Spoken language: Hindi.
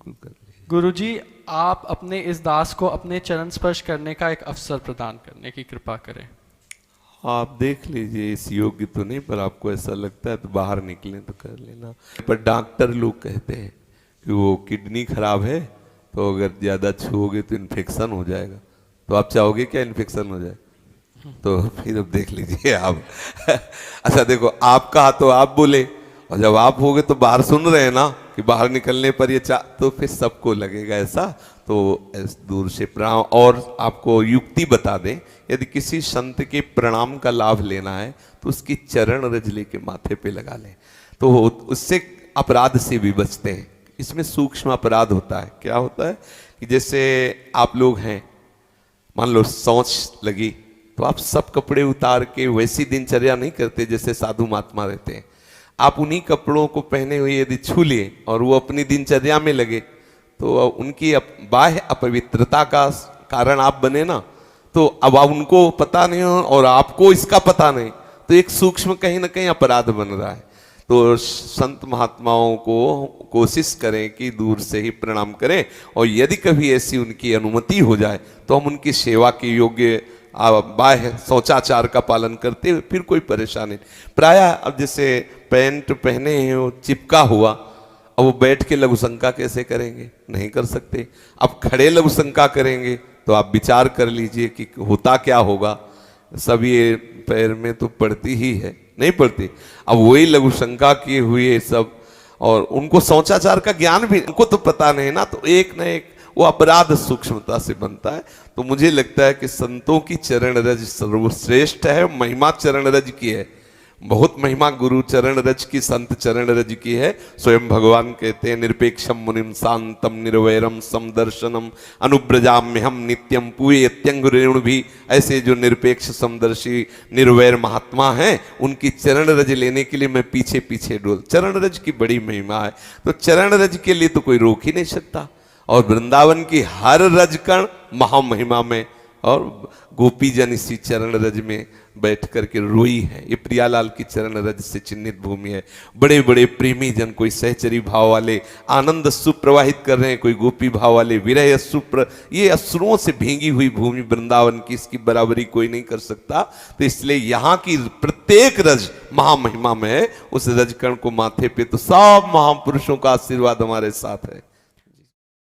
बिल्कुल कर लीजिए। गुरुजी, आप अपने इस दास को अपने चरण स्पर्श करने का एक अवसर प्रदान करने की कृपा करें। आप देख लीजिए, इस योग्य तो नहीं, पर आपको ऐसा लगता है तो बाहर निकलें तो कर लेना। पर डॉक्टर लोग कहते हैं कि वो किडनी खराब है, तो अगर ज़्यादा छूओगे तो इन्फेक्शन हो जाएगा। तो आप चाहोगे क्या इन्फेक्शन हो जाए? तो फिर अब देख लीजिए आप। अच्छा देखो, आप कहा तो आप बोले, और जब आप होगे तो बाहर सुन रहे हैं ना कि बाहर निकलने पर ये तो फिर सबको लगेगा ऐसा। तो दूर से प्रणाम। और आपको युक्ति बता दें, यदि किसी संत के प्रणाम का लाभ लेना है तो उसकी चरण रज लेके माथे पे लगा लें, तो उससे अपराध से भी बचते हैं। इसमें सूक्ष्म अपराध होता है। क्या होता है कि जैसे आप लोग हैं, मान लो सोच लगी, तो आप सब कपड़े उतार के वैसी दिनचर्या नहीं करते जैसे साधु महात्मा रहते हैं। आप उन्हीं कपड़ों को पहने हुए यदि छू लिए और वो अपनी दिनचर्या में लगे, तो उनकी बाह्य अपवित्रता का कारण आप बने ना। तो अब आप उनको पता नहीं हो और आपको इसका पता नहीं, तो एक सूक्ष्म कहीं ना कहीं अपराध बन रहा है। तो संत महात्माओं को कोशिश करें कि दूर से ही प्रणाम करें, और यदि कभी ऐसी उनकी अनुमति हो जाए तो हम उनकी सेवा के योग्य बाह्य शौचाचार का पालन करते हुए फिर कोई परेशानी। प्रायः अब जैसे पैंट पहने हैं वो चिपका हुआ, अब वो बैठ के लघु शंका कैसे करेंगे? नहीं कर सकते। अब खड़े लघु शंका करेंगे तो आप विचार कर लीजिए कि होता क्या होगा। सब ये पैर में तो पड़ती ही है, नहीं पड़ती। अब वही लघु शंका किए हुए सब, और उनको शौचाचार का ज्ञान भी उनको तो पता नहीं ना, तो एक न एक वो अपराध सूक्ष्मता से बनता है। तो मुझे लगता है कि संतों की चरण रज सर्वश्रेष्ठ है, महिमा चरण रज की है। बहुत महिमा गुरु चरण रज की, संत चरण रज की है। स्वयं भगवान कहते हैं, निरपेक्षम मुनिम शांतम निर्वैरम समदर्शनम अनुब्रजाम्यहम नित्यम पूयत्यंग भी। ऐसे जो निरपेक्ष समदर्शी निर्वैर महात्मा हैं, उनकी चरण रज लेने के लिए मैं पीछे पीछे डोल। चरण रज की बड़ी महिमा है, तो चरण रज के लिए तो कोई रोक ही नहीं सकता। और वृंदावन की हर रजकण महामहिमा में, और गोपी जन इसी चरण रज में बैठ करके रोई है। ये प्रियालाल की चरण रज से चिन्हित भूमि है। बड़े बड़े प्रेमी जन, कोई सहचरी भाव वाले आनंद अश्रु प्रवाहित कर रहे हैं, कोई गोपी भाव वाले विरह अश्रु। ये अश्रुओं से भींगी हुई भूमि वृंदावन की, इसकी बराबरी कोई नहीं कर सकता। तो इसलिए यहाँ की प्रत्येक रज महामहिमा में है। उस रजकण को माथे पे तो सब महापुरुषों का आशीर्वाद हमारे साथ है।